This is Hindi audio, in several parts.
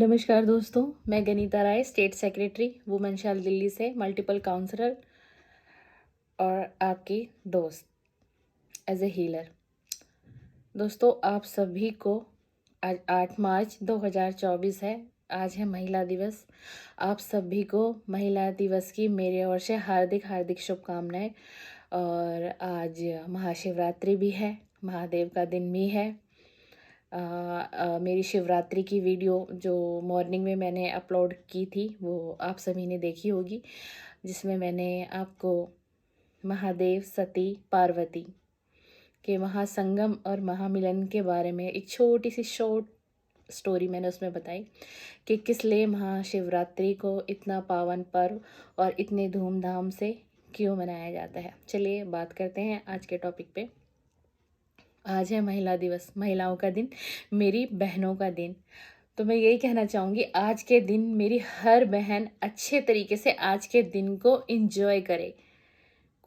नमस्कार दोस्तों, मैं Ganita Rai, state secretary women cell Delhi से, मल्टीपल काउंसलर और आपकी दोस्त एज ए हीलर। दोस्तों, आप सभी को आज 8 मार्च 2024 है। आज है महिला दिवस। आप सभी को महिला दिवस की मेरे ओर से हार्दिक हार्दिक शुभकामनाएं। और आज महाशिवरात्रि भी है, महादेव का दिन भी है। मेरी शिवरात्रि की वीडियो जो मॉर्निंग में मैंने अपलोड की थी वो आप सभी ने देखी होगी, जिसमें मैंने आपको महादेव, सती, पार्वती के महासंगम और महामिलन के बारे में एक छोटी सी शॉर्ट स्टोरी मैंने उसमें बताई कि किस लिए महाशिवरात्रि को इतना पावन पर्व और इतने धूमधाम से क्यों मनाया जाता है। चलिए बात करते हैं आज के टॉपिक पे। आज है महिला दिवस, महिलाओं का दिन, मेरी बहनों का दिन। तो मैं यही कहना चाहूँगी, आज के दिन मेरी हर बहन अच्छे तरीके से आज के दिन को एंजॉय करे।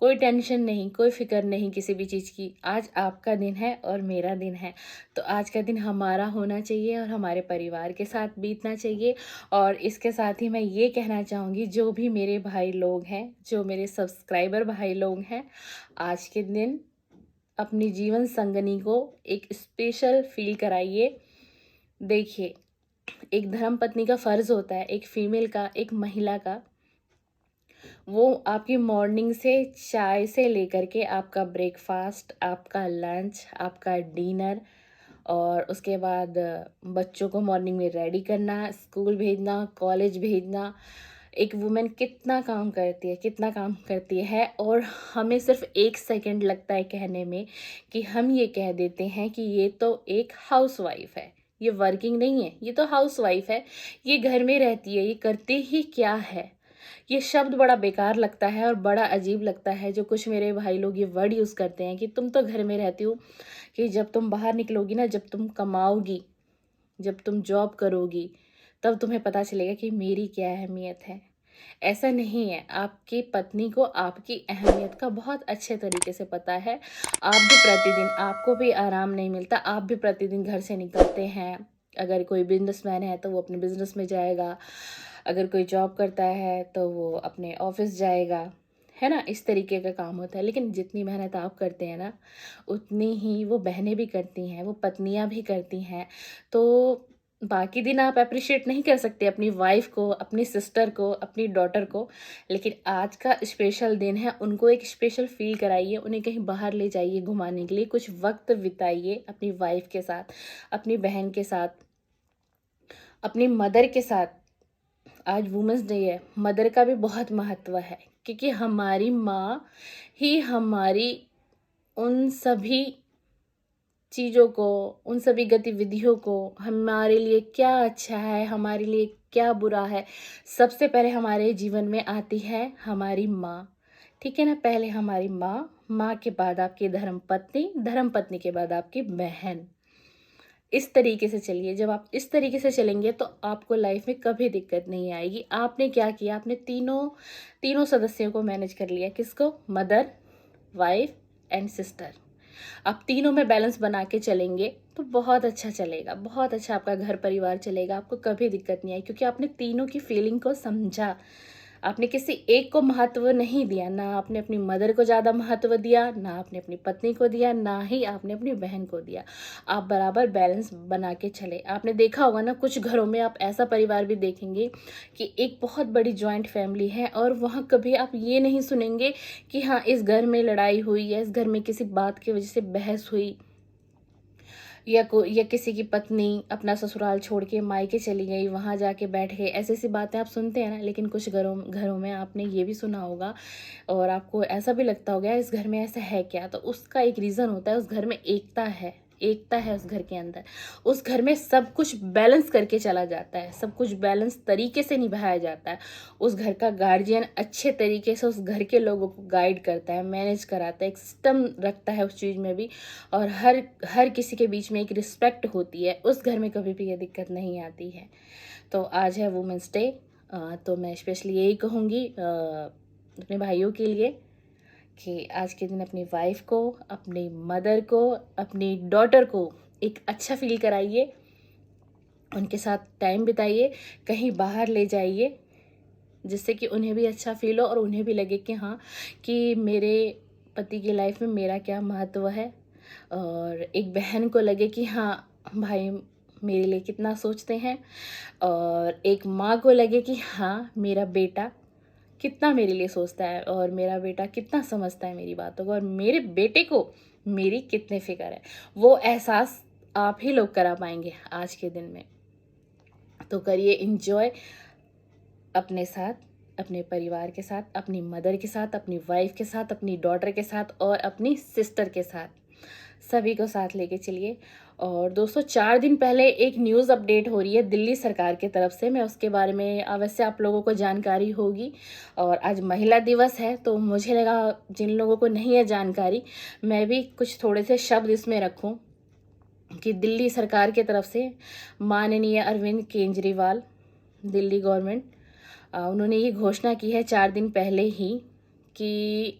कोई टेंशन नहीं, कोई फिक्र नहीं किसी भी चीज़ की। आज आपका दिन है और मेरा दिन है, तो आज का दिन हमारा होना चाहिए और हमारे परिवार के साथ बीतना चाहिए। और इसके साथ ही मैं ये कहना चाहूँगी, जो भी मेरे भाई लोग हैं, जो मेरे सब्सक्राइबर भाई लोग हैं, आज के दिन अपनी जीवन संगनी को एक स्पेशल फील कराइए। देखिए, एक धर्म पत्नी का फ़र्ज़ होता है, एक फीमेल का, एक महिला का, वो आपकी मॉर्निंग से चाय से लेकर के आपका ब्रेकफास्ट, आपका लंच, आपका डिनर और उसके बाद बच्चों को मॉर्निंग में रेडी करना, स्कूल भेजना, कॉलेज भेजना। एक वुमेन कितना काम करती है, कितना काम करती है। और हमें सिर्फ 1 सेकंड लगता है कहने में कि हम ये कह देते हैं कि ये तो एक हाउसवाइफ है, ये वर्किंग नहीं है, ये तो हाउसवाइफ है, ये घर में रहती है, ये करती ही क्या है। ये शब्द बड़ा बेकार लगता है और बड़ा अजीब लगता है, जो कुछ मेरे भाई लोग ये वर्ड यूज़ करते हैं कि तुम तो घर में रहती हो, कि जब तुम बाहर निकलोगी ना, जब तुम कमाओगी, जब तुम जॉब करोगी, तब तुम्हें पता चलेगा कि मेरी क्या अहमियत है। ऐसा नहीं है, आपकी पत्नी को आपकी अहमियत का बहुत अच्छे तरीके से पता है। आप भी प्रतिदिन, आपको भी आराम नहीं मिलता, आप भी प्रतिदिन घर से निकलते हैं। अगर कोई बिजनेसमैन है तो वो अपने बिजनेस में जाएगा, अगर कोई जॉब करता है तो वो अपने ऑफिस जाएगा, है ना। इस तरीके का काम होता है। लेकिन जितनी मेहनत आप करते हैं ना, उतनी ही वो बहनें भी करती हैं, वो पत्नियां भी करती हैं। तो बाकी दिन आप अप्रिशिएट नहीं कर सकते अपनी वाइफ को, अपनी सिस्टर को, अपनी डॉटर को, लेकिन आज का स्पेशल दिन है, उनको एक स्पेशल फील कराइए, उन्हें कहीं बाहर ले जाइए घुमाने के लिए, कुछ वक्त बिताइए अपनी वाइफ के साथ, अपनी बहन के साथ, अपनी मदर के साथ। आज वुमेंस डे है, मदर का भी बहुत महत्व है, क्योंकि हमारी माँ ही हमारी उन सभी चीज़ों को, उन सभी गतिविधियों को, हमारे लिए क्या अच्छा है, हमारे लिए क्या बुरा है, सबसे पहले हमारे जीवन में आती है हमारी माँ। ठीक है ना। पहले हमारी माँ, माँ के बाद आपकी धर्मपत्नी, धर्मपत्नी के बाद आपकी बहन। इस तरीके से चलिए। जब आप इस तरीके से चलेंगे तो आपको लाइफ में कभी दिक्कत नहीं आएगी। आपने क्या किया, आपने तीनों तीनों सदस्यों को मैनेज कर लिया। किसको? Mother, wife and sister. आप तीनों में बैलेंस बना के चलेंगे तो बहुत अच्छा चलेगा, बहुत अच्छा आपका घर परिवार चलेगा, आपको कभी दिक्कत नहीं आई, क्योंकि आपने तीनों की फीलिंग को समझा। आपने किसी एक को महत्व नहीं दिया, ना आपने अपनी मदर को ज़्यादा महत्व दिया, ना आपने अपनी पत्नी को दिया, ना ही आपने अपनी बहन को दिया। आप बराबर बैलेंस बना के चले। आपने देखा होगा ना, कुछ घरों में आप ऐसा परिवार भी देखेंगे कि एक बहुत बड़ी जॉइंट फैमिली है और वहाँ कभी आप ये नहीं सुनेंगे कि हाँ, इस घर में लड़ाई हुई या इस घर में किसी बात की वजह से बहस हुई, या किसी की पत्नी अपना ससुराल छोड़ के मायके चली गई, वहाँ जाके बैठ गए। ऐसी ऐसी बातें आप सुनते हैं ना। लेकिन कुछ घरों घरों में आपने ये भी सुना होगा और आपको ऐसा भी लगता होगा इस घर में ऐसा है क्या। तो उसका एक रीज़न होता है, उस घर में एकता है, एकता है उस घर के अंदर। उस घर में सब कुछ बैलेंस करके चला जाता है, सब कुछ बैलेंस तरीके से निभाया जाता है। उस घर का गार्जियन अच्छे तरीके से उस घर के लोगों को गाइड करता है, मैनेज कराता है, एक सिस्टम रखता है उस चीज़ में भी। और हर हर किसी के बीच में एक रिस्पेक्ट होती है। उस घर में कभी भी ये दिक्कत नहीं आती है। तो आज है वुमेंस डे, तो मैं स्पेशली यही कहूँगी अपने भाइयों के लिए कि आज के दिन अपनी वाइफ को, अपनी मदर को, अपनी डॉटर को एक अच्छा फील कराइए। उनके साथ टाइम बिताइए, कहीं बाहर ले जाइए, जिससे कि उन्हें भी अच्छा फील हो और उन्हें भी लगे कि हाँ, कि मेरे पति की लाइफ में मेरा क्या महत्व है। और एक बहन को लगे कि हाँ, भाई मेरे लिए कितना सोचते हैं, और एक माँ को लगे कि हाँ, मेरा बेटा कितना मेरे लिए सोचता है और मेरा बेटा कितना समझता है मेरी बातों को, और मेरे बेटे को मेरी कितने फिक्र है। वो एहसास आप ही लोग करा पाएंगे आज के दिन में। तो करिए इंजॉय अपने साथ, अपने परिवार के साथ, अपनी मदर के साथ, अपनी वाइफ के साथ, अपनी डॉटर के साथ और अपनी सिस्टर के साथ, सभी को साथ लेके चलिए। और दोस्तों, 4 दिन पहले एक न्यूज़ अपडेट हो रही है दिल्ली सरकार की तरफ से, मैं उसके बारे में अवश्य आप लोगों को जानकारी होगी। और आज महिला दिवस है, तो मुझे लगा जिन लोगों को नहीं है जानकारी, मैं भी कुछ थोड़े से शब्द इसमें रखूं कि दिल्ली सरकार की तरफ से माननीय अरविंद केजरीवाल, दिल्ली गवर्नमेंट, उन्होंने ये घोषणा की है 4 दिन पहले ही कि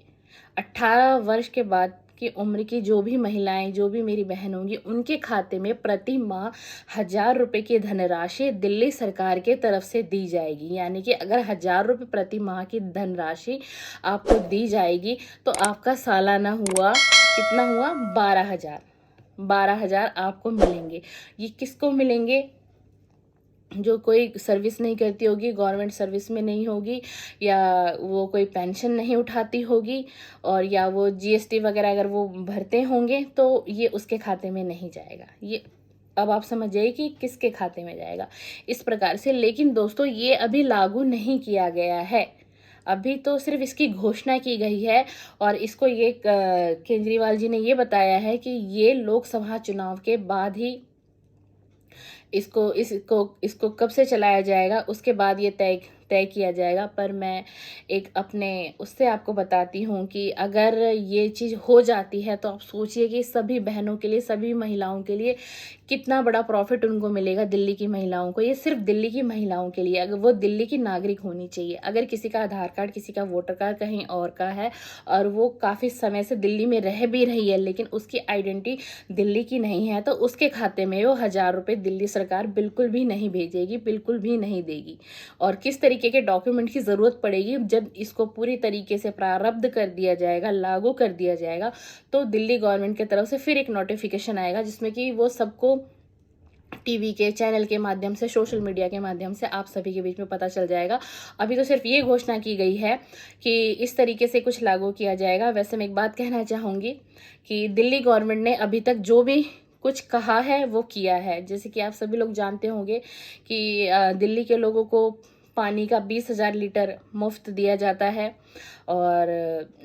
18 वर्ष के बाद की उम्र की जो भी महिलाएं, जो भी मेरी बहन होंगी, उनके खाते में प्रति माह 1,000 रुपये की धनराशि दिल्ली सरकार के तरफ से दी जाएगी। यानी कि अगर 1,000 रुपये प्रति माह की धनराशि आपको दी जाएगी तो आपका सालाना हुआ कितना हुआ, 12,000। 12,000 आपको मिलेंगे। ये किसको मिलेंगे? जो कोई सर्विस नहीं करती होगी, गवर्नमेंट सर्विस में नहीं होगी, या वो कोई पेंशन नहीं उठाती होगी, और या वो जीएसटी वगैरह अगर वो भरते होंगे, तो ये उसके खाते में नहीं जाएगा। ये अब आप समझ जाइए कि किसके खाते में जाएगा, इस प्रकार से। लेकिन दोस्तों, ये अभी लागू नहीं किया गया है, अभी तो सिर्फ इसकी घोषणा की गई है। और इसको ये केजरीवाल जी ने ये बताया है कि ये लोकसभा चुनाव के बाद ही इसको इसको इसको कब से चलाया जाएगा, उसके बाद ये तय किया जाएगा। पर मैं एक अपने उससे आपको बताती हूँ कि अगर ये चीज़ हो जाती है तो आप सोचिए कि सभी बहनों के लिए, सभी महिलाओं के लिए कितना बड़ा प्रॉफिट उनको मिलेगा। दिल्ली की महिलाओं को, ये सिर्फ दिल्ली की महिलाओं के लिए, अगर वो दिल्ली की नागरिक होनी चाहिए। अगर किसी का आधार कार्ड, किसी का वोटर कार्ड कहीं और का है और वो काफ़ी समय से दिल्ली में रह भी रही है, लेकिन उसकी आइडेंटिटी दिल्ली की नहीं है, तो उसके खाते में वो 1,000 रुपये दिल्ली सरकार बिल्कुल भी नहीं भेजेगी, बिल्कुल भी नहीं देगी। और किस तरीके के डॉक्यूमेंट की ज़रूरत पड़ेगी, जब इसको पूरी तरीके से प्रारब्ध कर दिया जाएगा, लागू कर दिया जाएगा, तो दिल्ली गवर्नमेंट की तरफ से फिर एक नोटिफिकेशन आएगा जिसमें कि वो सबको टीवी के चैनल के माध्यम से, सोशल मीडिया के माध्यम से आप सभी के बीच में पता चल जाएगा। अभी तो सिर्फ ये घोषणा की गई है कि इस तरीके से कुछ लागू किया जाएगा। वैसे मैं एक बात कहना चाहूँगी कि दिल्ली गवर्नमेंट ने अभी तक जो भी कुछ कहा है वो किया है। जैसे कि आप सभी लोग जानते होंगे कि दिल्ली के लोगों को पानी का 20,000 लीटर मुफ्त दिया जाता है, और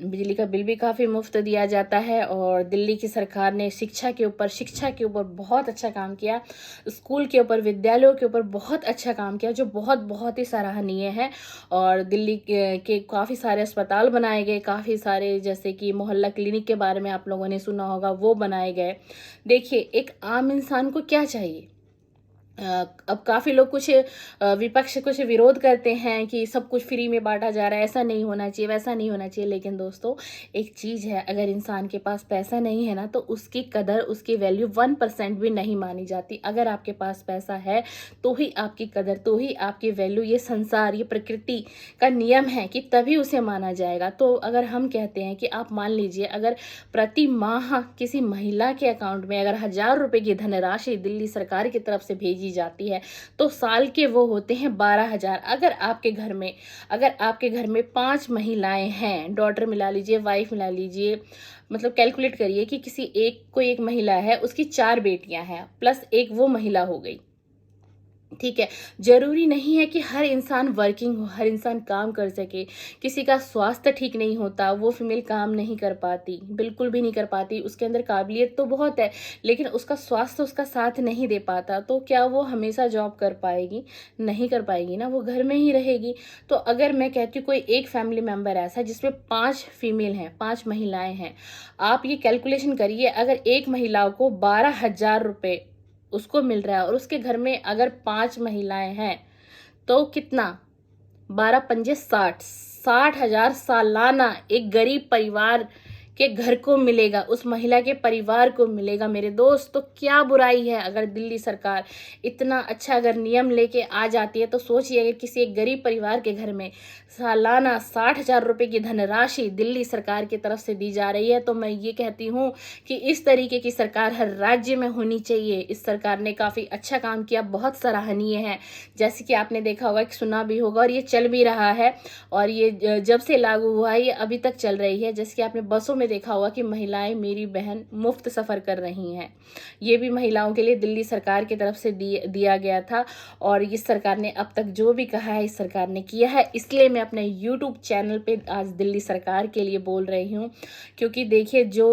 बिजली का बिल भी काफ़ी मुफ्त दिया जाता है। और दिल्ली की सरकार ने शिक्षा के ऊपर बहुत अच्छा काम किया, स्कूल के ऊपर, विद्यालयों के ऊपर बहुत अच्छा काम किया, जो बहुत ही सराहनीय है। और दिल्ली के काफ़ी सारे अस्पताल बनाए गए, काफ़ी सारे, जैसे कि मोहल्ला क्लिनिक के बारे में आप लोगों ने सुना होगा, वो बनाए गए। देखिए, एक आम इंसान को क्या चाहिए? अब काफ़ी लोग कुछ विपक्ष कुछ विरोध करते हैं कि सब कुछ फ्री में बांटा जा रहा है, ऐसा नहीं होना चाहिए, वैसा नहीं होना चाहिए। लेकिन दोस्तों, एक चीज़ है, अगर इंसान के पास पैसा नहीं है ना, तो उसकी कदर, उसकी वैल्यू 1% भी नहीं मानी जाती। अगर आपके पास पैसा है तो ही आपकी कदर, तो ही आपकी वैल्यू, ये संसार, ये प्रकृति का नियम है कि तभी उसे माना जाएगा। तो अगर हम कहते हैं कि आप मान लीजिए, अगर प्रति माह किसी महिला के अकाउंट में अगर 1,000 रुपये की धनराशि दिल्ली सरकार की तरफ से भेजी जाती है, तो साल के वो होते हैं 12,000। अगर आपके घर में 5 महिलाएं हैं, डॉटर मिला लीजिए, वाइफ मिला लीजिए, मतलब कैलकुलेट करिए कि कोई एक महिला है, उसकी 4 बेटियां हैं, प्लस एक वो महिला हो गई। ठीक है, जरूरी नहीं है कि हर इंसान वर्किंग हो, हर इंसान काम कर सके। किसी का स्वास्थ्य ठीक नहीं होता, वो फीमेल काम नहीं कर पाती, बिल्कुल भी नहीं कर पाती, उसके अंदर काबिलियत तो बहुत है, लेकिन उसका स्वास्थ्य उसका साथ नहीं दे पाता, तो क्या वो हमेशा जॉब कर पाएगी? नहीं कर पाएगी ना, वो घर में ही रहेगी। तो अगर मैं कहती हूँ कोई एक फैमिली मेंबर ऐसा है जिसमें 5 फीमेल हैं, 5 महिलाएं हैं, आप ये कैलकुलेशन करिए, अगर एक महिला को 12,000 रुपये उसको मिल रहा है, और उसके घर में अगर 5 महिलाएं हैं, तो कितना, 12 पंजे 60, 60,000 सालाना एक गरीब परिवार के घर को मिलेगा, उस महिला के परिवार को मिलेगा मेरे दोस्त। तो क्या बुराई है अगर दिल्ली सरकार इतना अच्छा अगर नियम लेके आ जाती है। तो सोचिए अगर किसी एक गरीब परिवार के घर में सालाना 60,000 रुपये की धनराशि दिल्ली सरकार की तरफ से दी जा रही है, तो मैं ये कहती हूँ कि इस तरीके की सरकार हर राज्य में होनी चाहिए। इस सरकार ने काफ़ी अच्छा काम किया, बहुत सराहनीय है। जैसे कि आपने देखा होगा कि सुना भी होगा और ये चल भी रहा है, और ये जब से लागू हुआ है ये अभी तक चल रही है। जैसे कि आपने बसों में देखा होगा कि महिलाएं मेरी बहन मुफ्त सफ़र कर रही हैं। ये भी महिलाओं के लिए दिल्ली सरकार की तरफ से दिया गया था, और इस सरकार ने अब तक जो भी कहा है इस सरकार ने किया है। इसलिए मैं अपने यूट्यूब चैनल पे आज दिल्ली सरकार के लिए बोल रही हूँ, क्योंकि देखिए जो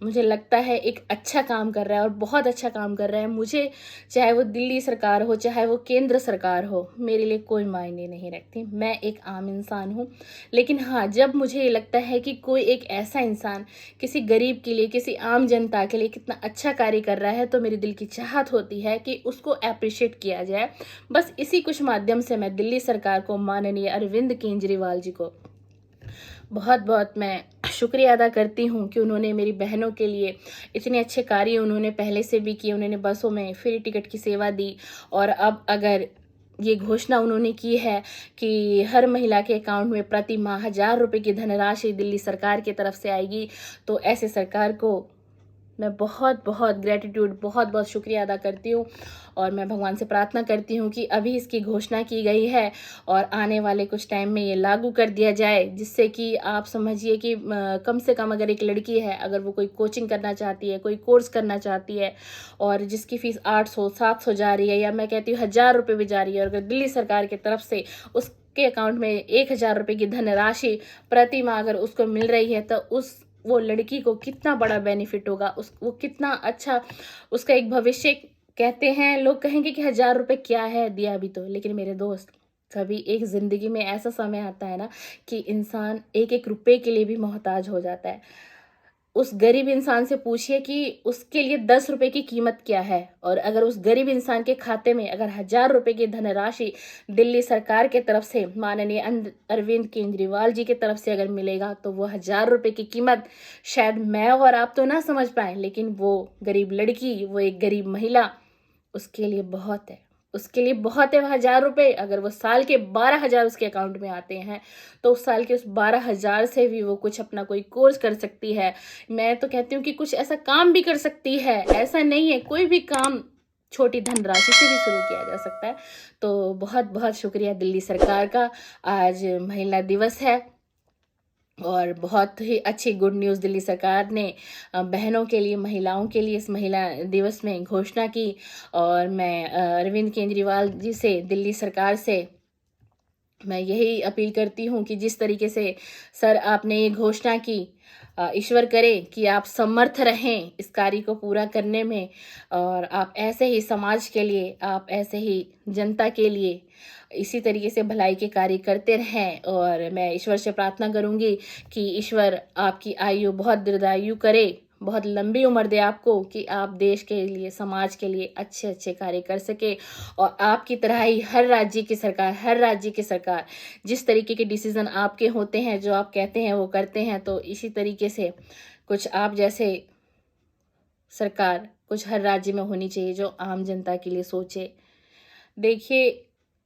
मुझे लगता है एक अच्छा काम कर रहा है और बहुत अच्छा काम कर रहा है। मुझे चाहे वो दिल्ली सरकार हो चाहे वो केंद्र सरकार हो, मेरे लिए कोई मायने नहीं रखती। मैं एक आम इंसान हूँ, लेकिन हाँ, जब मुझे ये लगता है कि कोई एक ऐसा इंसान किसी गरीब के लिए, किसी आम जनता के लिए कितना अच्छा कार्य कर रहा है, तो मेरे दिल की चाहत होती है कि उसको अप्रिशिएट किया जाए। बस इसी कुछ माध्यम से मैं दिल्ली सरकार को, माननीय अरविंद केजरीवाल जी को बहुत बहुत मैं शुक्रिया अदा करती हूँ कि उन्होंने मेरी बहनों के लिए इतने अच्छे कार्य उन्होंने पहले से भी किए। उन्होंने बसों में फ्री टिकट की सेवा दी, और अब अगर ये घोषणा उन्होंने की है कि हर महिला के अकाउंट में प्रति माह 1,000 रुपये की धनराशि दिल्ली सरकार की तरफ से आएगी, तो ऐसे सरकार को मैं बहुत बहुत ग्रेटिट्यूड, बहुत बहुत शुक्रिया अदा करती हूँ। और मैं भगवान से प्रार्थना करती हूँ कि अभी इसकी घोषणा की गई है और आने वाले कुछ टाइम में ये लागू कर दिया जाए, जिससे कि आप समझिए कि कम से कम अगर एक लड़की है, अगर वो कोई कोचिंग करना चाहती है, कोई कोर्स करना चाहती है, और जिसकी फ़ीस 800-700 जा रही है, या मैं कहती हूँ 1,000 रुपये भी जा रही है, और अगर दिल्ली सरकार की तरफ से उसके अकाउंट में 1,000 रुपये की धनराशि प्रति माह अगर उसको मिल रही है, तो वो लड़की को कितना बड़ा बेनिफिट होगा, वो कितना अच्छा उसका एक भविष्य। कहते हैं, लोग कहेंगे कि 1,000 रुपये क्या है, दिया भी तो, लेकिन मेरे दोस्त, कभी एक ज़िंदगी में ऐसा समय आता है ना कि इंसान एक एक रुपए के लिए भी मोहताज हो जाता है। उस गरीब इंसान से पूछिए कि उसके लिए 10 रुपए की कीमत क्या है, और अगर उस गरीब इंसान के खाते में अगर 1,000 रुपये की धनराशि दिल्ली सरकार के तरफ से, माननीय अरविंद केजरीवाल जी की तरफ से अगर मिलेगा, तो वो 1,000 रुपये की कीमत शायद मैं और आप तो ना समझ पाए, लेकिन वो गरीब लड़की, वो एक गरीब महिला, उसके लिए बहुत है। उसके लिए बहुत है 1,000 रुपये। अगर वो साल के 12,000 उसके अकाउंट में आते हैं, तो उस साल के उस 12,000 से भी वो कुछ अपना कोई कोर्स कर सकती है। मैं तो कहती हूँ कि कुछ ऐसा काम भी कर सकती है। ऐसा नहीं है, कोई भी काम छोटी धनराशि से भी शुरू किया जा सकता है। तो बहुत बहुत शुक्रिया दिल्ली सरकार का। आज महिला दिवस है, और बहुत ही अच्छी गुड न्यूज़ दिल्ली सरकार ने बहनों के लिए, महिलाओं के लिए इस महिला दिवस में घोषणा की। और मैं अरविंद केजरीवाल जी से, दिल्ली सरकार से मैं यही अपील करती हूँ कि जिस तरीके से सर आपने ये घोषणा की, ईश्वर करे कि आप समर्थ रहें इस कार्य को पूरा करने में, और आप ऐसे ही समाज के लिए, आप ऐसे ही जनता के लिए इसी तरीके से भलाई के कार्य करते रहें। और मैं ईश्वर से प्रार्थना करूँगी कि ईश्वर आपकी आयु बहुत दीर्घायु करे, बहुत लंबी उम्र दे आपको, कि आप देश के लिए, समाज के लिए अच्छे अच्छे कार्य कर सके। और आपकी तरह ही हर राज्य की सरकार, हर राज्य की सरकार जिस तरीके के डिसीज़न आपके होते हैं, जो आप कहते हैं वो करते हैं, तो इसी तरीके से कुछ आप जैसे सरकार कुछ हर राज्य में होनी चाहिए, जो आम जनता के लिए सोचे। देखिए,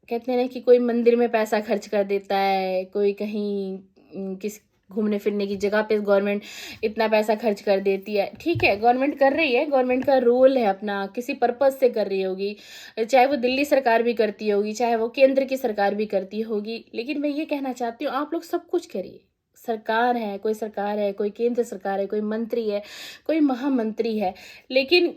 कहते हैं ना कि कोई मंदिर में पैसा खर्च कर देता है, कोई कहीं किसी घूमने फिरने की जगह पे गवर्नमेंट इतना पैसा खर्च कर देती है। ठीक है, गवर्नमेंट कर रही है, गवर्नमेंट का रोल है, अपना किसी पर्पज़ से कर रही होगी, चाहे वो दिल्ली सरकार भी करती होगी, चाहे वो केंद्र की सरकार भी करती होगी। लेकिन मैं ये कहना चाहती हूँ, आप लोग सब कुछ करिए। सरकार है, कोई केंद्र सरकार है, कोई मंत्री है, कोई महामंत्री है, लेकिन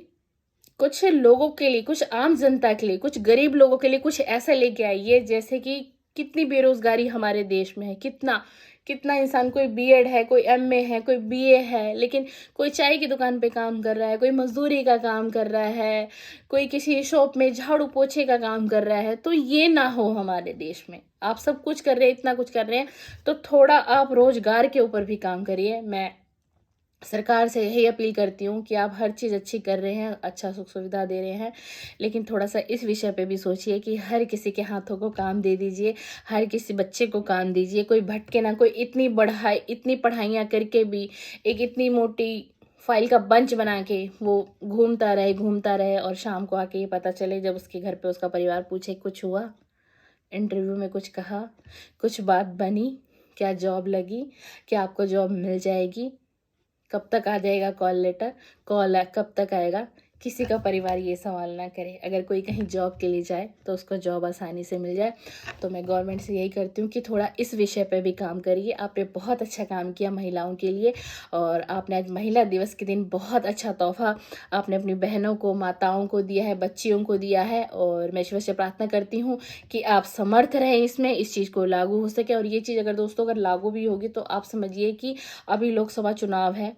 कुछ लोगों के लिए, कुछ आम जनता के लिए, कुछ गरीब लोगों के लिए कुछ ऐसा लेके आइए। जैसे कि कितनी बेरोजगारी हमारे देश में है, कितना कितना इंसान, कोई बीएड है, कोई एमए है, कोई बीए है, लेकिन कोई चाय की दुकान पे काम कर रहा है, कोई मजदूरी का काम कर रहा है, कोई किसी शॉप में झाड़ू पोछे का काम कर रहा है। तो ये ना हो हमारे देश में। आप सब कुछ कर रहे हैं, इतना कुछ कर रहे हैं, तो थोड़ा आप रोजगार के ऊपर भी काम करिए। मैं सरकार से यही अपील करती हूँ कि आप हर चीज़ अच्छी कर रहे हैं, अच्छा सुख सुविधा दे रहे हैं, लेकिन थोड़ा-सा इस विषय पे भी सोचिए कि हर किसी के हाथों को काम दे दीजिए, हर किसी बच्चे को काम दीजिए, कोई भटके ना, कोई इतनी पढ़ाइयाँ करके भी एक इतनी मोटी फाइल का बंच बना के वो घूमता रहे और शाम को आके ये पता चले जब उसके घर पे उसका परिवार पूछे, "कुछ हुआ? इंटरव्यू में कुछ कहा? कुछ बात बनी? क्या जॉब लगी? क्या आपको जॉब मिल जाएगी? कब तक आ जाएगा कॉल लेटर? कब तक आएगा?" किसी का परिवार ये सवाल ना करे। अगर कोई कहीं जॉब के लिए जाए तो उसको जॉब आसानी से मिल जाए। तो मैं गवर्नमेंट से यही करती हूँ कि थोड़ा इस विषय पे भी काम करिए। आपने बहुत अच्छा काम किया महिलाओं के लिए, और आपने आज महिला दिवस के दिन बहुत अच्छा तोहफ़ा आपने अपनी बहनों को, माताओं को दिया है, बच्चियों को दिया है, और मैं ईश्वर से प्रार्थना करती हूँ कि आप समर्थ रहें इसमें, इस चीज़ को लागू हो सके। और ये चीज़ अगर दोस्तों अगर लागू भी होगी तो आप समझिए कि अभी लोकसभा चुनाव है,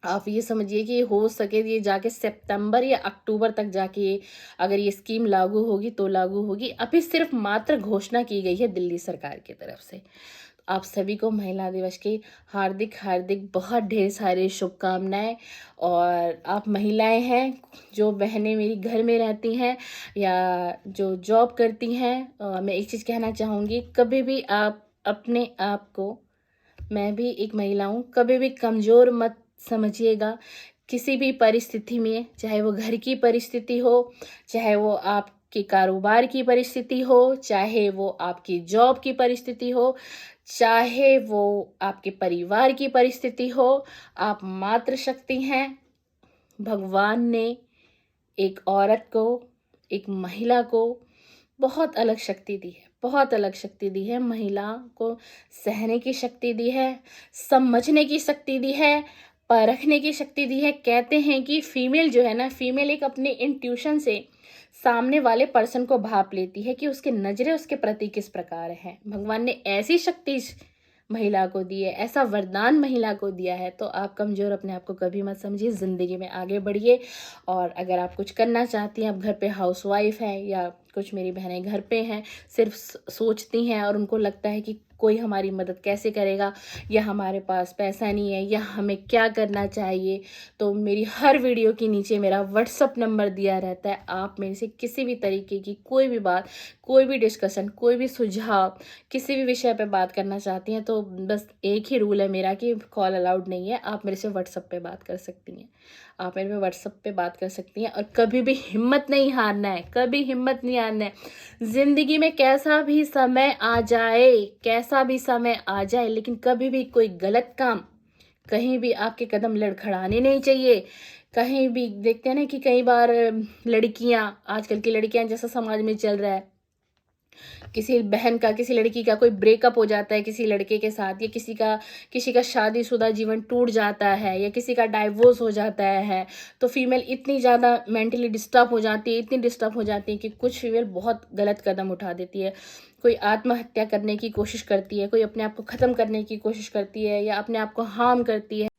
आप ये समझिए कि हो सके ये जाके सितंबर या अक्टूबर तक जाके अगर ये स्कीम लागू होगी तो लागू होगी। अभी सिर्फ मात्र घोषणा की गई है दिल्ली सरकार की तरफ से। आप सभी को महिला दिवस की हार्दिक हार्दिक बहुत ढेर सारी शुभकामनाएं। और आप महिलाएं हैं, जो बहनें मेरी घर में रहती हैं या जो जॉब करती हैं, मैं एक चीज़ कहना चाहूँगी, कभी भी आप अपने आप को, मैं भी एक महिला हूँ, कभी भी कमज़ोर मत समझिएगा। किसी भी परिस्थिति में, चाहे वो घर की परिस्थिति हो, चाहे वो आपके कारोबार की परिस्थिति हो, चाहे वो आपकी जॉब की परिस्थिति हो, चाहे वो आपके परिवार की परिस्थिति हो, आप मातृ शक्ति हैं। भगवान ने एक औरत को, एक महिला को बहुत अलग शक्ति दी है, बहुत अलग शक्ति दी है। महिला को सहने की शक्ति दी है, समझने की शक्ति दी है, परखने की शक्ति दी है। कहते हैं कि फीमेल जो है ना, फीमेल एक अपने इंट्यूशन से सामने वाले पर्सन को भाप लेती है कि उसके नज़रें उसके प्रति किस प्रकार हैं। भगवान ने ऐसी शक्ति इस महिला को दी है, ऐसा वरदान महिला को दिया है। तो आप कमज़ोर अपने आप को कभी मत समझिए, ज़िंदगी में आगे बढ़िए। और अगर आप कुछ करना चाहती हैं, आप घर पे हाउसवाइफ हैं, या कुछ मेरी बहनें घर पे हैं, सिर्फ सोचती हैं और उनको लगता है कि कोई हमारी मदद कैसे करेगा, या हमारे पास पैसा नहीं है, या हमें क्या करना चाहिए, तो मेरी हर वीडियो के नीचे मेरा व्हाट्सअप नंबर दिया रहता है। आप मेरे से किसी भी तरीके की कोई भी बात, कोई भी डिस्कशन, कोई भी सुझाव, किसी भी विषय पे बात करना चाहती हैं, तो बस एक ही रूल है मेरा कि कॉल अलाउड नहीं है। आप मेरे से व्हाट्सअप पे बात कर सकती हैं, आप मेरे पे व्हाट्सअप पे बात कर सकती हैं। और कभी भी हिम्मत नहीं हारना है, कभी हिम्मत नहीं हारना है। ज़िंदगी में कैसा भी समय आ जाए, कैसा भी समय आ जाए, लेकिन कभी भी कोई गलत काम, कहीं भी आपके कदम लड़खड़ाने नहीं चाहिए। कहीं भी देखते हैं ना कि कई बार लड़कियां, आजकल की लड़कियां, जैसा समाज में चल रहा है, किसी बहन का, किसी लड़की का कोई ब्रेकअप हो जाता है किसी लड़के के साथ, या किसी का शादीशुदा जीवन टूट जाता है, या किसी का डाइवोर्स हो जाता है, तो फीमेल इतनी ज़्यादा मेंटली डिस्टर्ब हो जाती है, इतनी डिस्टर्ब हो जाती है कि कुछ फीमेल बहुत गलत कदम उठा देती है। कोई आत्महत्या करने की कोशिश करती है, कोई अपने आप को ख़त्म करने की कोशिश करती है, या अपने आप को हार्म करती है।